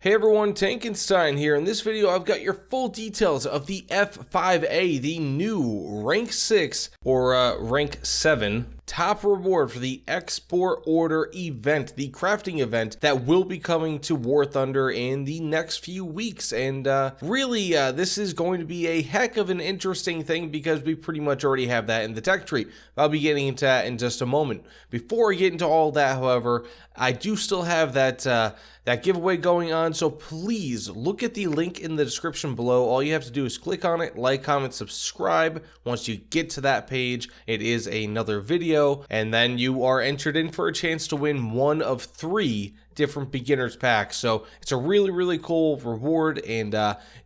Hey everyone, Tankenstein here. In this video, I've got your full details of the F-5A, the new rank 6 or rank 7 top reward for the export order event, the crafting event that will be coming to War Thunder in the next few weeks. And really, this is going to be a heck of an interesting thing because we pretty much already have that in the tech tree. I'll be getting into that in just a moment. Before I get into all that, however, I do still have that giveaway going on, so please look at the link in the description below. All you have to do is click on it, like, comment, subscribe. Once you get to that page, it is another video, and then you are entered in for a chance to win one of 3 different beginners packs. So it's a really cool reward and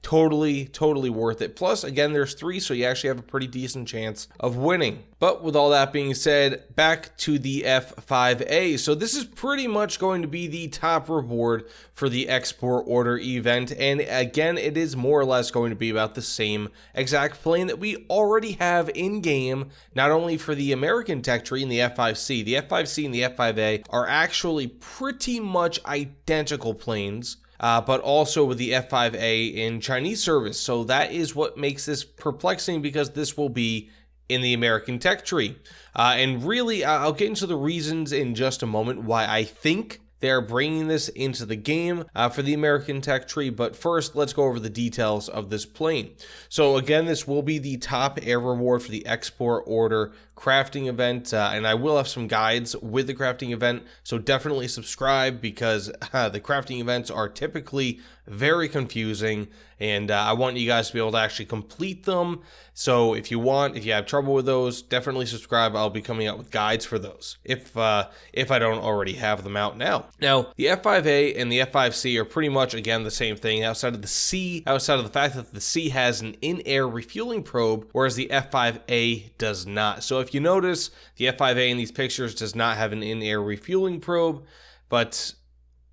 totally worth it. Plus, again, there's 3, so you actually have a pretty decent chance of winning. But with all that being said, back to the F-5A. So this is pretty much going to be the top reward for the export order event, and again, it is more or less going to be about the same exact plane that we already have in game, not only for the American tech tree and the F-5C. The F-5C and the F-5A are actually pretty much identical planes, but also with the F-5A in Chinese service. So that is what makes this perplexing, because this will be in the American tech tree. And really, I'll get into the reasons in just a moment why I think they're bringing this into the game for the American tech tree. But first, let's go over the details of this plane. So again, this will be the top air reward for the export order crafting event, and I will have some guides with the crafting event, so definitely subscribe, because the crafting events are typically very confusing, and I want you guys to be able to actually complete them. So if you have trouble with those, definitely subscribe. I'll be coming out with guides for those if I don't already have them out now. Now, the F-5A and the F-5C are pretty much, again, the same thing, outside of the fact that the C has an in-air refueling probe, whereas the F-5A does not. So if you notice, the F-5A in these pictures does not have an in-air refueling probe, but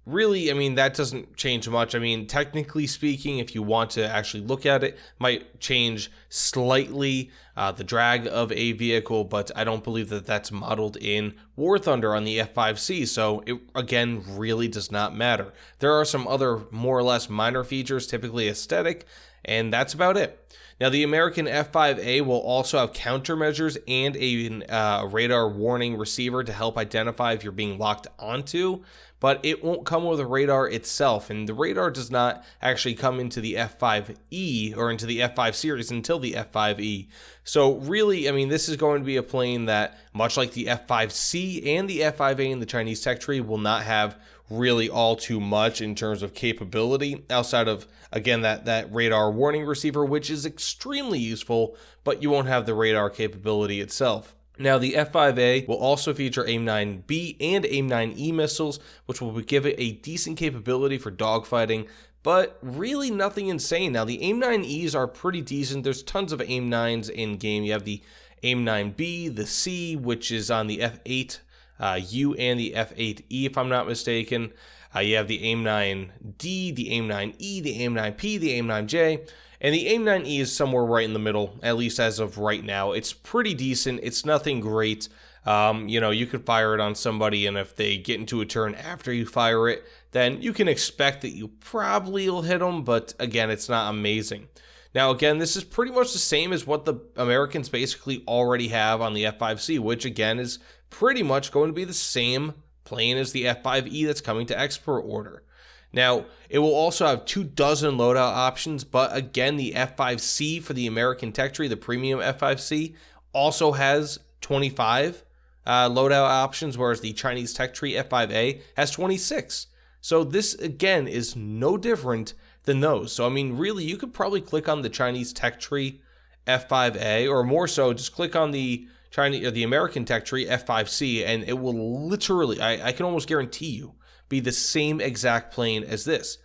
really, I mean, that doesn't change much. I mean, technically speaking, if you want to actually look at it, might change slightly the drag of a vehicle, but I don't believe that that's modeled in War Thunder on the F-5C, so it, again, really does not matter. There are some other more or less minor features, typically aesthetic, and that's about it. Now, the American F-5A will also have countermeasures and a radar warning receiver to help identify if you're being locked onto, but it won't come with a radar itself, and the radar does not actually come into the F-5E or into the F-5 series until the F-5E. So really, I mean, this is going to be a plane that, much like the F-5C and the F-5A in the Chinese tech tree, will not have really all too much in terms of capability outside of, again, that radar warning receiver, which is extremely useful, but you won't have the radar capability itself. Now, the F-5A will also feature AIM-9B and AIM-9E missiles, which will give it a decent capability for dogfighting, but really nothing insane. Now, the AIM-9Es are pretty decent. There's tons of AIM-9s in game. You have the AIM-9B, the C, which is on the F-8, U and the F-8E, if I'm not mistaken. You have the AIM-9D, the AIM-9E, the AIM-9P, the AIM-9J, and the AIM-9E is somewhere right in the middle, at least as of right now. It's pretty decent. It's nothing great. You know, you could fire it on somebody, and if they get into a turn after you fire it, then you can expect that you probably will hit them, but again, it's not amazing. Now, again, this is pretty much the same as what the Americans basically already have on the F-5C, which, again, is pretty much going to be the same plane as the F-5E that's coming to export order. Now, it will also have 24 loadout options, but again, the F-5C for the American tech tree, the premium F-5C, also has 25 loadout options, whereas the Chinese tech tree F-5A has 26. So this, again, is no different than those. So, I mean, really, you could probably click on the Chinese tech tree F-5A, or more so, just click on the American tech tree F-5C, and it will literally, I can almost guarantee you, be the same exact plane as this,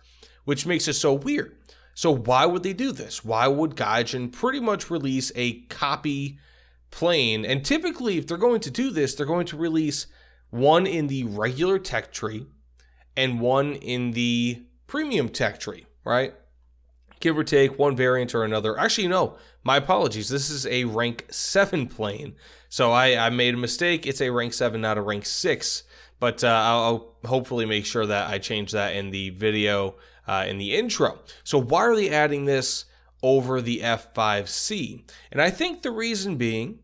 which makes it so weird. So why would they do this? Why would Gaijin pretty much release a copy plane? And typically, if they're going to do this, they're going to release one in the regular tech tree and one in the premium tech tree, right? Give or take one variant or another. Actually, no, my apologies. This is a rank 7 plane. So I made a mistake. It's a rank 7, not a rank 6. but I'll hopefully make sure that I change that in the video in the intro. So why are they adding this over the F-5C? And I think the reason being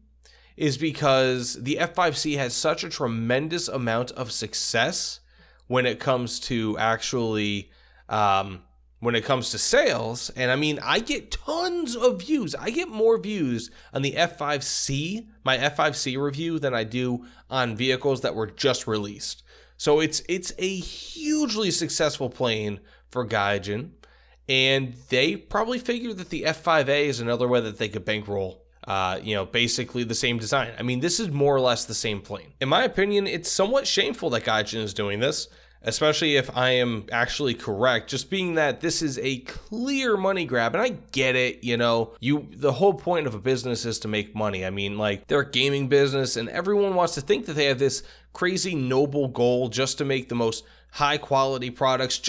is because the F-5C has such a tremendous amount of success when it comes to actually when it comes to sales. And I mean, I get tons of views. I get more views on the F-5C, my F-5C review, than I do on vehicles that were just released. So it's a hugely successful plane for Gaijin, and they probably figured that the F-5A is another way that they could bankroll, basically the same design. I mean, this is more or less the same plane. In my opinion, it's somewhat shameful that Gaijin is doing this, especially if I am actually correct, just being that this is a clear money grab. And I get it, the whole point of a business is to make money. I mean, like, they're a gaming business and everyone wants to think that they have this crazy noble goal just to make the most high quality products,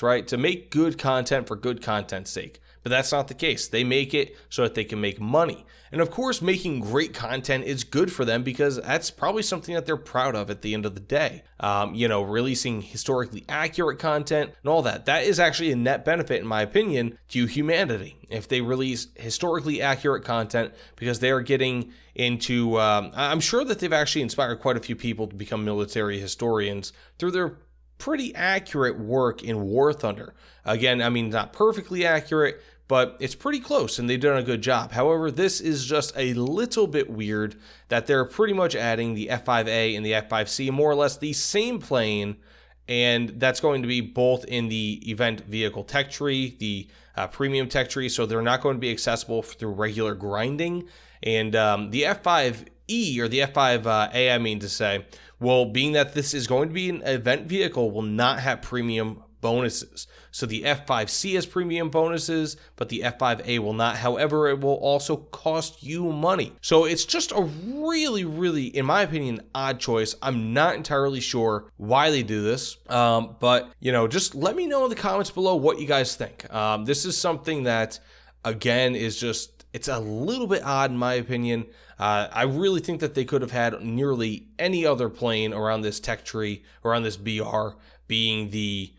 right? To make good content for good content's sake. But that's not the case. They make it so that they can make money. And of course, making great content is good for them because that's probably something that they're proud of at the end of the day. Releasing historically accurate content and all that. That is actually a net benefit, in my opinion, to humanity. If they release historically accurate content, because they are getting into, I'm sure that they've actually inspired quite a few people to become military historians through their pretty accurate work in War Thunder. Again, I mean, not perfectly accurate, but it's pretty close and they've done a good job. However, this is just a little bit weird that they're pretty much adding the F-5A and the F-5C, more or less the same plane, and that's going to be both in the event vehicle tech tree, the premium tech tree, so they're not going to be accessible through regular grinding. And the F-5E, or the F-5A, I mean to say, well, being that this is going to be an event vehicle, will not have premium bonuses. So the F-5C has premium bonuses, but the F-5A will not. However, it will also cost you money. So it's just a really, really, in my opinion, odd choice. I'm not entirely sure why they do this, but just let me know in the comments below what you guys think. This is something that, again, is just, it's a little bit odd in my opinion. I really think that they could have had nearly any other plane around this tech tree, around this BR, being the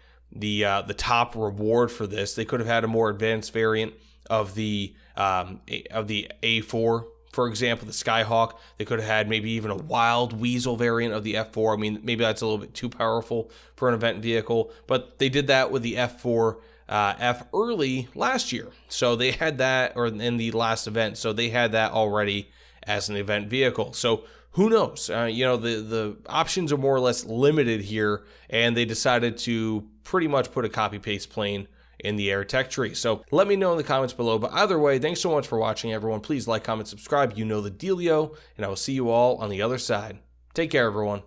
top reward for this. They could have had a more advanced variant of the A4, for example, the Skyhawk. They could have had maybe even a Wild Weasel variant of the F4. I mean, maybe that's a little bit too powerful for an event vehicle, but they did that with the F4 F early last year. So they had that, or in the last event, so they had that already as an event vehicle. So who knows? The options are more or less limited here, and they decided to pretty much put a copy-paste plane in the air tech tree. So let me know in the comments below. But either way, thanks so much for watching, everyone. Please like, comment, subscribe. You know the dealio, and I will see you all on the other side. Take care, everyone.